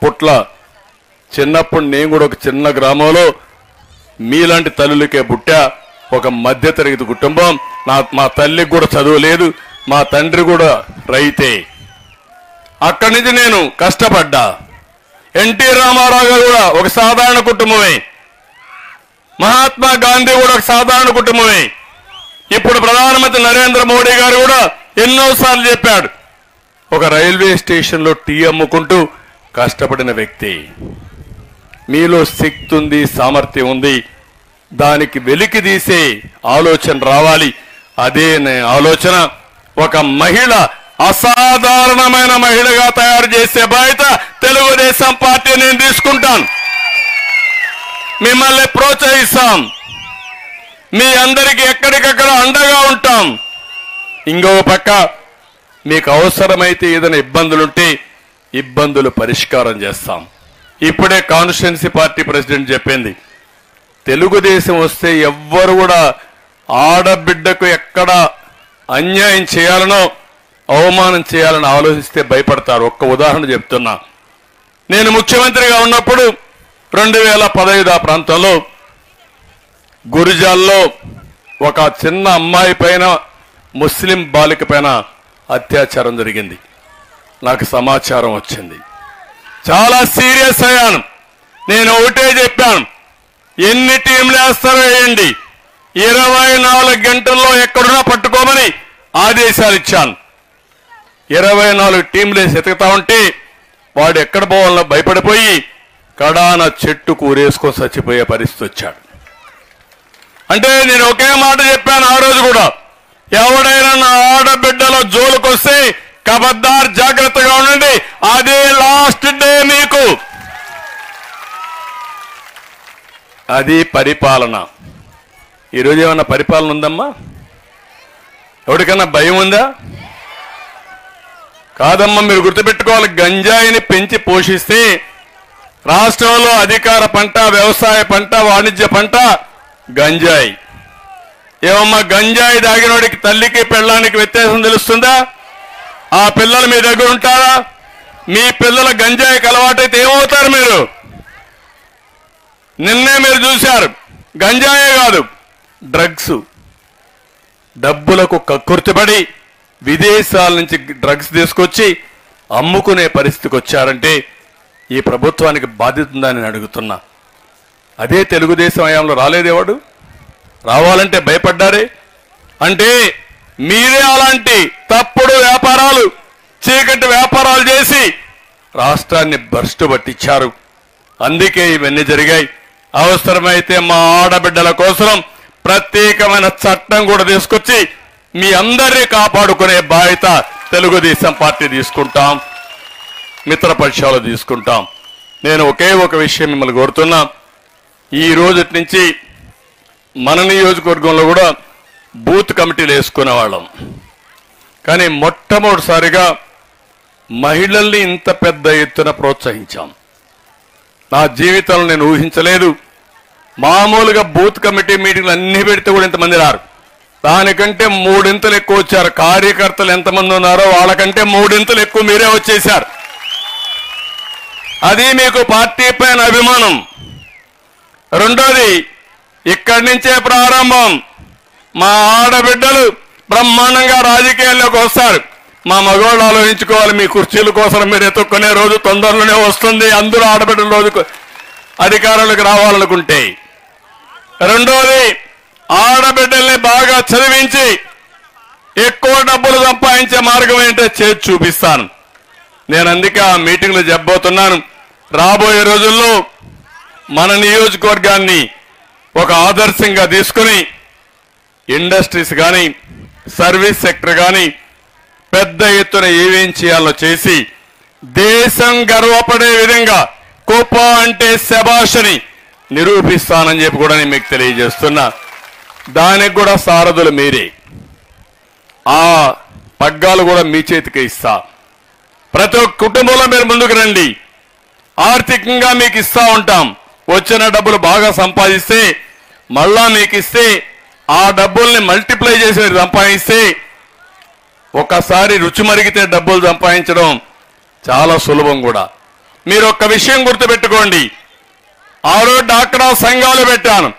పుట్ల చిన్నప్పుడు నేను కూడా ఒక చిన్న గ్రామంలో మీలాంటి తల్లులకే పుట్టా. ఒక మధ్యతరగతి కుటుంబం. మా తల్లికి కూడా చదువు లేదు, మా తండ్రి కూడా రైతే. అక్కడి నుంచి నేను కష్టపడ్డా. ఎన్టీ రామారావు గారు కూడా ఒక సాధారణ కుటుంబమే, మహాత్మా గాంధీ కూడా ఒక సాధారణ కుటుంబమే. ఇప్పుడు ప్రధానమంత్రి నరేంద్ర మోడీ గారు కూడా ఎన్నోసార్లు చెప్పాడు, ఒక రైల్వే స్టేషన్లో టీ అమ్ముకుంటూ కష్టపడిన వ్యక్తి. మీలో శక్తి ఉంది, సామర్థ్యం ఉంది, దానికి వెలికి తీసే ఆలోచన రావాలి. అదే ఆలోచన ఒక మహిళ, అసాధారణమైన మహిళగా తయారు చేసే బాధ్యత తెలుగుదేశం పార్టీ నేను తీసుకుంటాను. మిమ్మల్ని ప్రోత్సహిస్తాం, మీ అందరికీ ఎక్కడికక్కడ అండగా ఉంటాం. ఇంకో పక్క మీకు అవసరమైతే ఏదైనా ఇబ్బందులుంటే ఇబ్బందులు పరిష్కారం చేస్తాం. ఇప్పుడే కాన్స్టిట్యున్సీ పార్టీ ప్రెసిడెంట్ చెప్పింది, తెలుగుదేశం వస్తే ఎవ్వరు కూడా ఆడబిడ్డకు ఎక్కడ అన్యాయం చేయాలనో అవమానం చేయాలని ఆలోచిస్తే భయపడతారు. ఒక్క ఉదాహరణ చెప్తున్నా. నేను ముఖ్యమంత్రిగా ఉన్నప్పుడు 2015 ఆ ప్రాంతంలో గురిజాల్లో ఒక చిన్న అమ్మాయి పైన, ముస్లిం బాలిక పైన అత్యాచారం జరిగింది. నాకు సమాచారం వచ్చింది. చాలా సీరియస్ అయ్యాను. నేను ఒకటే చెప్పాను, ఎన్ని టీంలు వేస్తారో వేయండి, 24 గంటల్లో ఎక్కడున్నా పట్టుకోమని ఆదేశాలు ఇచ్చాను. 24 టీంలు వేసి ఎతుకుతా ఉంటే వాడు ఎక్కడ పోవాలో భయపడిపోయి కడాన చెట్టు కూరేసుకొని చచ్చిపోయే పరిస్థితి వచ్చాడు. అంటే నేను ఒకే మాట చెప్పాను ఆ రోజు కూడా, ఎవడైనా నా ఆడబిడ్డల జోలుకొస్తే ఖబర్దార్ జాగ్రత్తగా ఉండండి, అదే లాస్ట్ డే మీకు. అది పరిపాలన. ఈరోజు ఏమన్నా పరిపాలన ఉందమ్మా? ఎవరికన్నా భయం ఉందా? కాదమ్మా, మీరు గుర్తుపెట్టుకోవాలి, గంజాయిని పెంచి పోషిస్తే రాష్ట్రంలో అధికార పంట, వ్యవసాయ పంట, వాణిజ్య పంట గంజాయి. ఏమమ్మా, గంజాయి దాగినోడికి తల్లికి పెళ్ళానికి వ్యత్యాసం తెలుస్తుందా? ఆ పిల్లలు మీ దగ్గర ఉంటారా? మీ పిల్లల గంజాయికి అలవాటైతే ఏమవుతారు మీరు? నిన్నే మీరు చూశారు, గంజాయే కాదు డ్రగ్స్. డబ్బులకు కక్కుర్తిపడి విదేశాల నుంచి డ్రగ్స్ తీసుకొచ్చి అమ్ముకునే పరిస్థితికి వచ్చారంటే ఈ ప్రభుత్వానికి బాధ్యత ఉందని నేను అడుగుతున్నా. అదే తెలుగుదేశం హయాంలో రాలేదేవాడు? రావాలంటే భయపడ్డారే. అంటే మీరే అలాంటి తప్పుడు వ్యాపారాలు, చీకటి వ్యాపారాలు చేసి రాష్ట్రాన్ని భ్రష్టు పట్టించారు. అందుకే ఇవన్నీ జరిగాయి. అవసరమైతే మా ఆడబిడ్డల కోసం ప్రత్యేకమైన చట్టం కూడా తీసుకొచ్చి మీ అందరినీ కాపాడుకునే బాధ్యత తెలుగుదేశం పార్టీ తీసుకుంటాం, మిత్రపక్షాలు తీసుకుంటాం. నేను ఒకే ఒక విషయం మిమ్మల్ని కోరుతున్నా, ఈ రోజు నుంచి మన నియోజకవర్గంలో కూడా బూత్ కమిటీలు వేసుకునేవాళ్ళం. కానీ మొట్టమొదటిసారిగా మహిళల్ని ఇంత పెద్ద ఎత్తున ప్రోత్సహించాం. నా జీవితంలో నేను ఊహించలేదు. మామూలుగా బూత్ కమిటీ మీటింగ్లు అన్ని పెడితే కూడా ఇంతమంది రారు, దానికంటే 3 ఎక్కువ వచ్చారు. కార్యకర్తలు ఎంతమంది ఉన్నారో వాళ్ళకంటే 3 ఎక్కువ మీరే వచ్చేశారు. అది మీకు పార్టీ పైన అభిమానం. రెండోది, ఇక్కడి నుంచే ప్రారంభం. మా ఆడబిడ్డలు బ్రహ్మాండంగా రాజకీయాల్లోకి వస్తారు. మా మగవాళ్ళు ఆలోచించుకోవాలి, మీ కుర్చీల కోసం మీరు ఎత్తుక్కునే రోజు తొందరలోనే వస్తుంది. అందరూ ఆడబిడ్డల రోజు అధికారంలోకి రావాలనుకుంటే. రెండోది, ఆడబిడ్డల్ని బాగా చదివించి ఎక్కువ డబ్బులు సంపాదించే మార్గం ఏంటో చేసి చూపిస్తాను. నేను అందుకే ఆ మీటింగ్లో చెప్పబోతున్నాను. రాబోయే రోజుల్లో మన నియోజకవర్గాన్ని ఒక ఆదర్శంగా తీసుకుని ఇండస్ట్రీస్ కానీ, సర్వీస్ సెక్టర్ కానీ పెద్ద ఎత్తున ఏమేం చేయాలో చేసి దేశం గర్వపడే విధంగా కుప్ప అంటే శభాషని నిరూపిస్తానని చెప్పి కూడా నేను మీకు తెలియజేస్తున్నా. దానికి కూడా సారథులు మీరే. ఆ పగ్గాలు కూడా మీ చేతికి ఇస్తా. ప్రతి ఒక్క కుటుంబంలో మీరు ముందుకు రండి. ఆర్థికంగా మీకు ఇస్తా ఉంటాం. వచ్చిన డబ్బులు బాగా సంపాదిస్తే మళ్ళా మీకు ఇస్తే ఆ డబ్బుల్ని మల్టిప్లై చేసి మీరు సంపాదిస్తే ఒకసారి రుచి మరిగితే డబ్బులు సంపాదించడం చాలా సులభం కూడా. మీరు ఒక్క విషయం గుర్తుపెట్టుకోండి. ఆ రోజు డాక్రా సంఘాలు పెట్టాను.